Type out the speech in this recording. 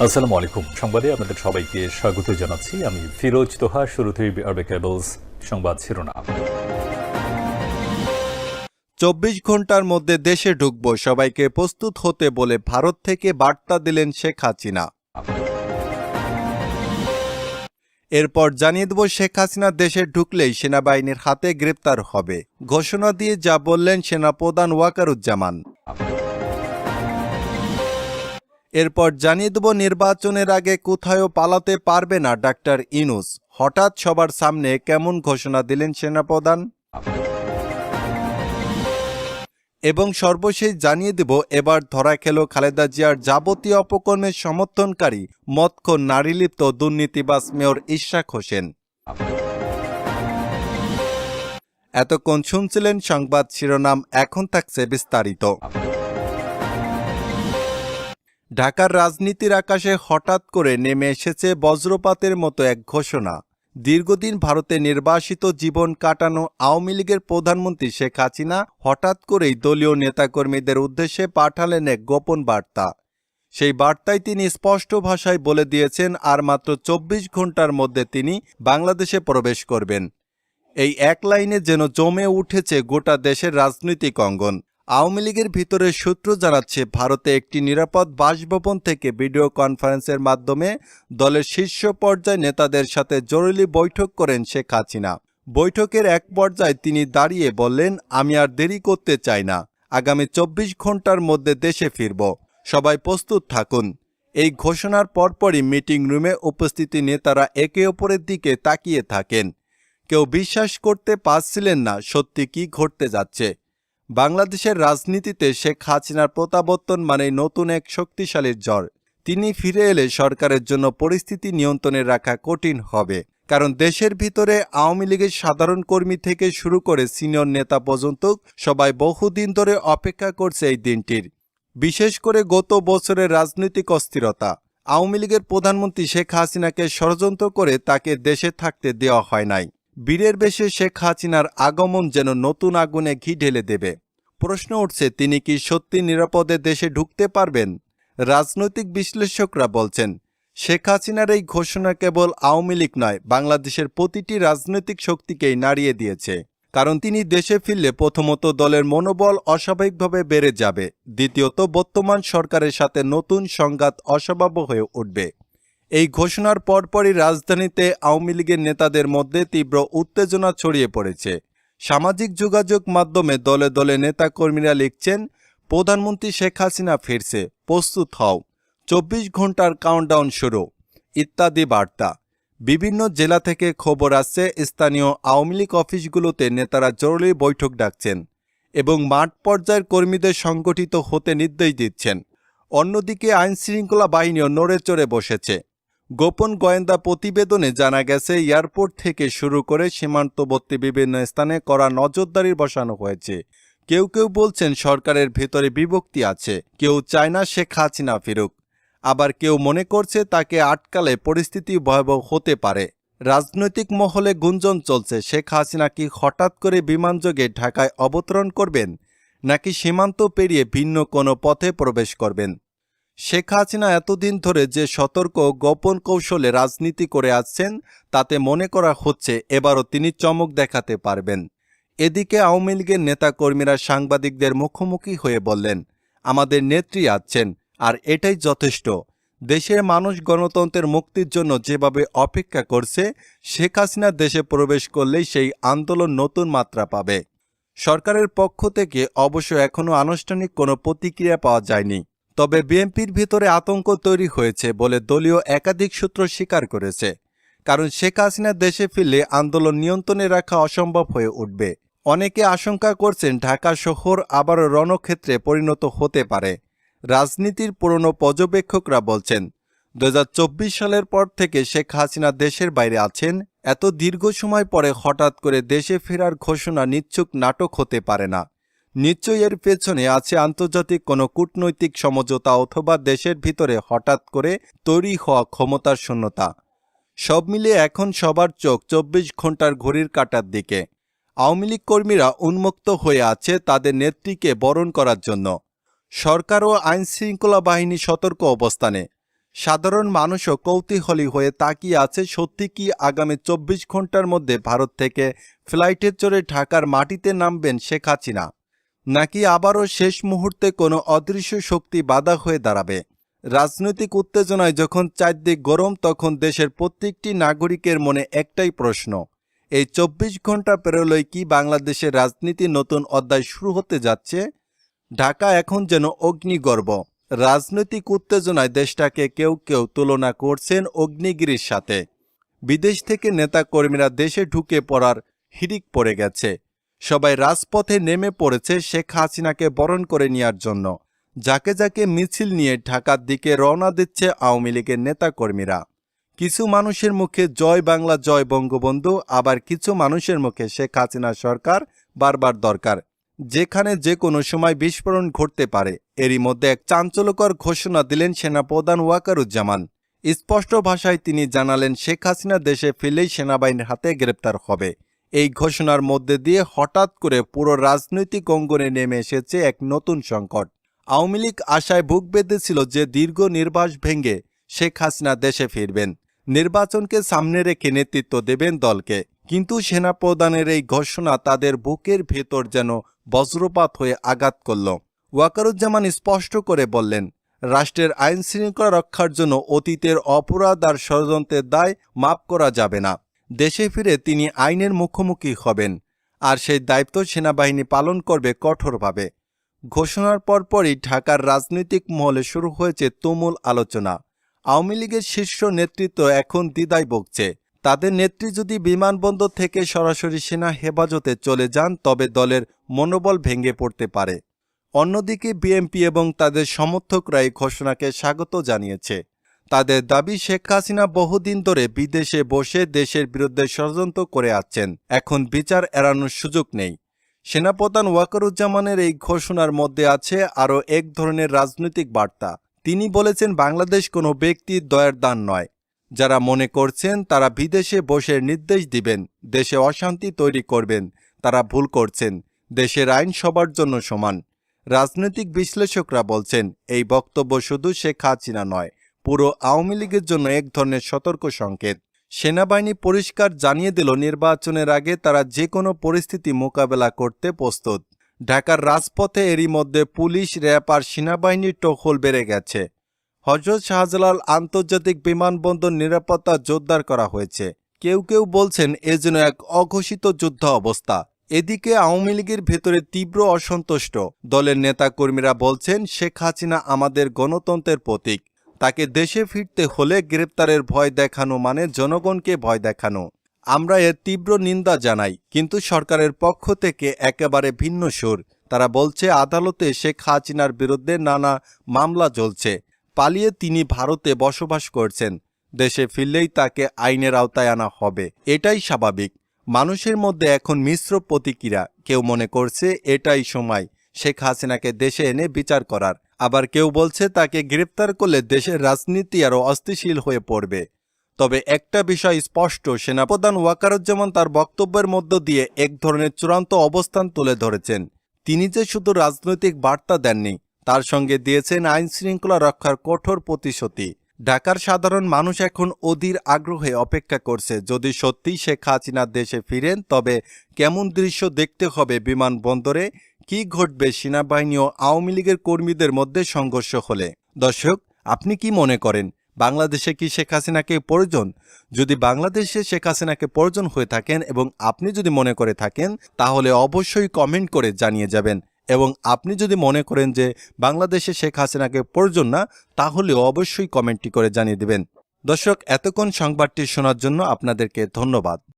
আসসালামু আলাইকুম। সংবাদে আপনাদের সবাইকে স্বাগত জানাচ্ছি। আমি ফিরোজ তোহা। শুরুতেই আরবে কেবলস সংবাদ শিরোনাম। ২৪ ঘন্টার মধ্যে দেশে ঢুকব, সবাইকে প্রস্তুত হতে বলে ভারত থেকে বার্তা দিলেন শেখ হাসিনা। এরপর জানিয়ে দেব, শেখ হাসিনা দেশে ঢুকলেই সেনাবাহিনীর হাতে গ্রেপ্তার হবে, ঘোষণা দিয়ে যা বললেন সেনাপ্রধান ওয়াকারুজ্জামান। এরপর জানিয়ে দেব, নির্বাচনের আগে কোথাও পালাতে পারবে না ডাক্তার ইউনূস, হঠাৎ সবার সামনে কেমন ঘোষণা দিলেন সেনাপ্রধান। এবং সর্বশেষ জানিয়ে দেব, এবার ধরা খেল খালেদা জিয়ার যাবতীয় অপকর্মের সমর্থনকারী মদখোর নারীলিপ্ত দুর্নীতিবাজ মেয়র ইশরাক হোসেন। এতক্ষণ শুনছিলেন সংবাদ শিরোনাম, এখন থাকছে বিস্তারিত। ঢাকার রাজনীতির আকাশে হঠাৎ করে নেমে এসেছে বজ্রপাতের মতো এক ঘোষণা। দীর্ঘদিন ভারতে নির্বাসিত জীবন কাটানো আওয়ামী লীগের প্রধানমন্ত্রী শেখ হাসিনা হঠাৎ করেই দলীয় নেতাকর্মীদের উদ্দেশ্যে পাঠালেন এক গোপন বার্তা। সেই বার্তায় তিনি স্পষ্ট ভাষায় বলে দিয়েছেন, আর মাত্র ২৪ ঘন্টার মধ্যে তিনি বাংলাদেশে প্রবেশ করবেন। এই এক লাইনে যেন জমে উঠেছে গোটা দেশের রাজনৈতিক অঙ্গন। আওয়ামী লীগের ভিতরে সূত্র জানাচ্ছে, ভারতে একটি নিরাপদ বাসভবন থেকে ভিডিও কনফারেন্সের মাধ্যমে দলের শীর্ষ পর্যায়ে নেতাদের সাথে জরুরি বৈঠক করেন শেখ হাসিনা। বৈঠকের এক পর্যায়ে তিনি দাঁড়িয়ে বললেন, আমি আর দেরি করতে চাই না, আগামী ২৪ ঘন্টার মধ্যে দেশে ফিরব, সবাই প্রস্তুত থাকুন। এই ঘোষণার পরপরই মিটিং রুমে উপস্থিত নেতারা একে অপরের দিকে তাকিয়ে থাকেন। কেউ বিশ্বাস করতে পারছিলেন না সত্যি কি ঘটতে যাচ্ছে। বাংলাদেশের রাজনীতিতে শেখ হাসিনার প্রত্যাবর্তন মানেই নতুন এক শক্তিশালীর জ্বর। তিনি ফিরে এলে সরকারের জন্য পরিস্থিতি নিয়ন্ত্রণে রাখা কঠিন হবে, কারণ দেশের ভিতরে আওয়ামী লীগের সাধারণ কর্মী থেকে শুরু করে সিনিয়র নেতা পর্যন্ত সবাই বহুদিন ধরে অপেক্ষা করছে এই দিনটির। বিশেষ করে গত বছরের রাজনৈতিক অস্থিরতা, আওয়ামী লীগের প্রধানমন্ত্রী শেখ হাসিনাকে ষড়যন্ত্র করে তাকে দেশে থাকতে দেওয়া হয় নাই। বীরের বেশে শেখ হাসিনার আগমন যেন নতুন আগুনে ঘি ঢেলে দেবে। প্রশ্ন উঠছে, তিনি কি সত্যি নিরাপদে দেশে ঢুকতে পারবেন? রাজনৈতিক বিশ্লেষকরা বলছেন, শেখ হাসিনার এই ঘোষণা কেবল আওয়ামী লীগ নয়, বাংলাদেশের প্রতিটি রাজনৈতিক শক্তিকেই নাড়িয়ে দিয়েছে। কারণ তিনি দেশে ফিরলে প্রথমত দলের মনোবল অস্বাভাবিকভাবে বেড়ে যাবে, দ্বিতীয়ত বর্তমান সরকারের সাথে নতুন সংঘাত অসম্ভাব্য হয়ে উঠবে। এই ঘোষণার পরপরই রাজধানীতে আওয়ামী লীগের নেতাদের মধ্যে তীব্র উত্তেজনা ছড়িয়ে পড়েছে। সামাজিক যোগাযোগ মাধ্যমে দলে দলে নেতাকর্মীরা লিখছেন, প্রধানমন্ত্রী শেখ হাসিনা ফিরছে, প্রস্তুত হও, ২৪ ঘন্টার কাউন্টডাউন শুরু ইত্যাদি বার্তা। বিভিন্ন জেলা থেকে খবর আসছে, স্থানীয় আওয়ামী লীগ অফিসগুলোতে নেতারা জরুরি বৈঠক ডাকছেন এবং মাঠ পর্যায়ের কর্মীদের সংগঠিত হতে নির্দেশ দিচ্ছেন। অন্যদিকে আইনশৃঙ্খলা বাহিনীও নড়ে চড়ে বসেছে। গোপন গোয়েন্দা প্রতিবেদনে জানা গেছে, এয়ারপোর্ট থেকে শুরু করে সীমান্তবর্তী বিভিন্ন স্থানে কড়া নজরদারি বসানো হয়েছে। কেউ কেউ বলছেন সরকারের ভেতরে বিভক্তি আছে, কেউ চায় না শেখ হাসিনা ফিরুক, আবার কেউ মনে করছে তাকে আটকালে পরিস্থিতি ভয়াবহ হতে পারে। রাজনৈতিক মহলে গুঞ্জন চলছে, শেখ হাসিনা কি হঠাৎ করে বিমানযোগে ঢাকায় অবতরণ করবেন, নাকি সীমান্ত পেরিয়ে ভিন্ন কোনো পথে প্রবেশ করবেন। শেখ হাসিনা এতদিন ধরে যে সতর্ক গোপন কৌশলে রাজনীতি করে আসছেন, তাতে মনে করা হচ্ছে এবারও তিনি চমক দেখাতে পারবেন। এদিকে আওয়ামী লীগের নেতাকর্মীরা সাংবাদিকদের মুখোমুখি হয়ে বললেন, আমাদের নেত্রী আছেন, আর এটাই যথেষ্ট। দেশের মানুষ গণতন্ত্রের মুক্তির জন্য যেভাবে অপেক্ষা করছে, শেখ হাসিনা দেশে প্রবেশ করলেই সেই আন্দোলন নতুন মাত্রা পাবে। সরকারের পক্ষ থেকে অবশ্য এখনও আনুষ্ঠানিক কোনো প্রতিক্রিয়া পাওয়া যায়নি। তবে বিএনপির ভিতরে আতঙ্ক তৈরি হয়েছে বলে দলীয় একাধিক সূত্র স্বীকার করেছে। কারণ শেখ হাসিনা দেশে ফিরলে আন্দোলন নিয়ন্ত্রণে রাখা অসম্ভব হয়ে উঠবে। অনেকে আশঙ্কা করছেন ঢাকা শহর আবারও রণক্ষেত্রে পরিণত হতে পারে। রাজনীতির পুরনো পর্যবেক্ষকরা বলছেন, ২০২৪ সালের পর থেকে শেখ হাসিনা দেশের বাইরে আছেন। এত দীর্ঘ সময় পরে হঠাৎ করে দেশে ফেরার ঘোষণা নিচ্ছক নাটক হতে পারে না। নিশ্চয়ই এর পেছনে আছে আন্তর্জাতিক কোনো কূটনৈতিক সমঝোতা অথবা দেশের ভিতরে হঠাৎ করে তৈরি হওয়া ক্ষমতার শূন্যতা। সব মিলিয়ে এখন সবার চোখ ২৪ ঘন্টার ঘড়ির কাঁটার দিকে। আওয়ামী লীগ কর্মীরা উন্মুক্ত হয়ে আছে তাদের নেত্রীকে বরণ করার জন্য। সরকার ও আইনশৃঙ্খলা বাহিনী সতর্ক অবস্থানে। সাধারণ মানুষও কৌতূহলী হয়ে তাকিয়ে আছে সত্যি কি আগামী 24 ঘন্টার মধ্যে ভারত থেকে ফ্লাইটে চড়ে ঢাকার মাটিতে নামবেন শেখ হাসিনা, নাকি আবারও শেষ মুহূর্তে কোনো অদৃশ্য শক্তি বাধা হয়ে দাঁড়াবে। রাজনৈতিক উত্তেজনায় যখন চারদিক গরম, তখন দেশের প্রত্যেকটি নাগরিকের মনে একটাই প্রশ্ন, এই 24 ঘন্টা পেরোলেই কি বাংলাদেশের রাজনীতি নতুন অধ্যায় শুরু হতে যাচ্ছে? ঢাকা এখন যেন অগ্নিগর্ভ। রাজনৈতিক উত্তেজনায় দেশটাকে কেউ কেউ তুলনা করছেন অগ্নিগিরির সাথে। বিদেশ থেকে নেতাকর্মীরা দেশে ঢুকে পড়ার হিড়িক পড়ে গেছে। সবাই রাজপথে নেমে পড়েছে শেখ হাসিনাকে বরণ করে নেওয়ার জন্য। যাকে যাকে মিছিল নিয়ে ঢাকার দিকে রওনা দিচ্ছে আওয়ামী লীগের নেতাকর্মীরা। কিছু মানুষের মুখে জয় বাংলা জয় বঙ্গবন্ধু, আবার কিছু মানুষের মুখে শেখ হাসিনা সরকার বারবার দরকার, যেখানে যে কোনো সময় বিস্ফোরণ ঘটতে পারে। এরই মধ্যে এক চাঞ্চল্যকর ঘোষণা দিলেন সেনাপ্রধান ওয়াকারুজ্জামান। স্পষ্ট ভাষায় তিনি জানালেন শেখ হাসিনা দেশে ফিরলেই সেনাবাহিনীর হাতে গ্রেপ্তার হবে। এই ঘোষণার মধ্যে দিয়ে হঠাৎ করে পুরো রাজনৈতিক অঙ্গনে নেমে এসেছে এক নতুন সংকট। আওয়ামী লীগ আশায় বুক বেঁধেছিল যে দীর্ঘ নির্বাস ভেঙে শেখ হাসিনা দেশে ফিরবেন, নির্বাচনকে সামনে রেখে নেতৃত্ব দেবেন দলকে। কিন্তু সেনাপ্রধানের এই ঘোষণা তাদের বুকের ভেতর যেন বজ্রপাত হয়ে আঘাত করল। ওয়াকারুজ্জামান স্পষ্ট করে বললেন, রাষ্ট্রের আইন শৃঙ্খলা রক্ষার জন্য অতীতের অপরাধ আর ষড়যন্ত্রের দায় মাফ করা যাবে না। দেশে ফিরে তিনি আইনের মুখোমুখি হবেন, আর সেই দায়িত্ব সেনাবাহিনী পালন করবে কঠোরভাবে। ঘোষণার পরপরই ঢাকার রাজনৈতিক মহলে শুরু হয়েছে তুমুল আলোচনা। আওয়ামী লীগের শীর্ষ নেতৃত্ব এখন দ্বিধায় ভুগছে। তাদের নেত্রী যদি বিমানবন্দর থেকে সরাসরি সেনা হেফাজতে চলে যান, তবে দলের মনোবল ভেঙে পড়তে পারে। অন্যদিকে বিএনপি এবং তাদের সমর্থকরা এই ঘোষণাকে স্বাগত জানিয়েছে। তাদের দাবি, শেখ হাসিনা বহুদিন ধরে বিদেশে বসে দেশের বিরুদ্ধে ষড়যন্ত্র করে আসছেন, এখন বিচার এড়ানোর সুযোগ নেই। সেনাপ্রধান ওয়াকারুজ্জামানের এই ঘোষণার মধ্যে আছে আরও এক ধরনের রাজনৈতিক বার্তা। তিনি বলেছেন, বাংলাদেশ কোনো ব্যক্তির দয়ার দান নয়। যারা মনে করছেন তারা বিদেশে বসে নির্দেশ দিবেন, দেশে অশান্তি তৈরি করবেন, তারা ভুল করছেন। দেশের আইন সবার জন্য সমান। রাজনৈতিক বিশ্লেষকরা বলছেন, এই বক্তব্য শুধু শেখ হাসিনা নয়, পুরো আওয়ামী লীগের জন্য এক ধরনের সতর্ক সংকেত। সেনাবাহিনী পরিষ্কার জানিয়ে দিল, নির্বাচনের আগে তারা যে কোনো পরিস্থিতি মোকাবেলা করতে প্রস্তুত। ঢাকার রাজপথে এরই মধ্যে পুলিশ, র্যাব আর সেনাবাহিনীর টহল বেড়ে গেছে। হযরত শাহজালাল আন্তর্জাতিক বিমানবন্দর নিরাপত্তা জোরদার করা হয়েছে। কেউ কেউ বলছেন এ যেন এক অঘোষিত যুদ্ধ অবস্থা। এদিকে আওয়ামী লীগের ভেতরে তীব্র অসন্তুষ্ট। দলের নেতাকর্মীরা বলছেন, শেখ হাসিনা আমাদের গণতন্ত্রের প্রতীক। তাকে দেশে ফিরতে হলে গ্রেপ্তারের ভয় দেখানো মানে জনগণকে ভয় দেখানো। আমরা এর তীব্র নিন্দা জানাই, কিন্তু সরকারের পক্ষ থেকে একেবারে ভিন্ন সুর। তারা বলছে, আদালতে শেখ হাসিনার বিরুদ্ধে নানা মামলা চলছে। পালিয়ে তিনি ভারতে বসবাস করছেন। দেশে ফিরলেই তাকে আইনের আওতায় আনা হবে। এটাই স্বাভাবিক। মানুষের মধ্যে এখন মিশ্র প্রতিক্রিয়া। কেউ মনে করছে এটাই সময় শেখ হাসিনাকে দেশে এনে বিচার করার, আবার কেউ বলছে তাকে গ্রেপ্তার করলে দেশের রাজনীতি আরও অস্থিতিশীল হয়ে পড়বে। তবে একটা বিষয় স্পষ্ট, সেনাপ্রধান ওয়াকারুজ্জামান তার বক্তব্যের মধ্য দিয়ে এক ধরনের চূড়ান্ত অবস্থান তুলে ধরেছেন। তিনি যে শুধু রাজনৈতিক বার্তা দেননি, তার সঙ্গে দিয়েছেন আইন শৃঙ্খলা রক্ষার কঠোর প্রতিশ্রুতি। ঢাকার সাধারণ মানুষ এখন অধীর আগ্রহে অপেক্ষা করছে। যদি সত্যি শেখ হাসিনা দেশে ফিরেন, তবে কেমন দৃশ্য দেখতে হবে বিমানবন্দরে, কি ঘটবে সেনাবাহিনী ও আওয়ামী লীগের কর্মীদের মধ্যে সংঘর্ষ হলে। দর্শক, আপনি কি মনে করেন, বাংলাদেশে কি শেখ হাসিনাকে প্রয়োজন? যদি বাংলাদেশে শেখ হাসিনাকে প্রয়োজন হয়ে থাকেন এবং আপনি যদি মনে করে থাকেন, তাহলে অবশ্যই কমেন্ট করে জানিয়ে যাবেন। এবং আপনি যদি মনে করেন যে বাংলাদেশে শেখ হাসিনাকে প্রয়োজন না, তাহলে অবশ্যই কমেন্টটি করে জানিয়ে দিবেন। দর্শক, এতক্ষণ সংবাদটি শোনার জন্য আপনাদেরকে ধন্যবাদ।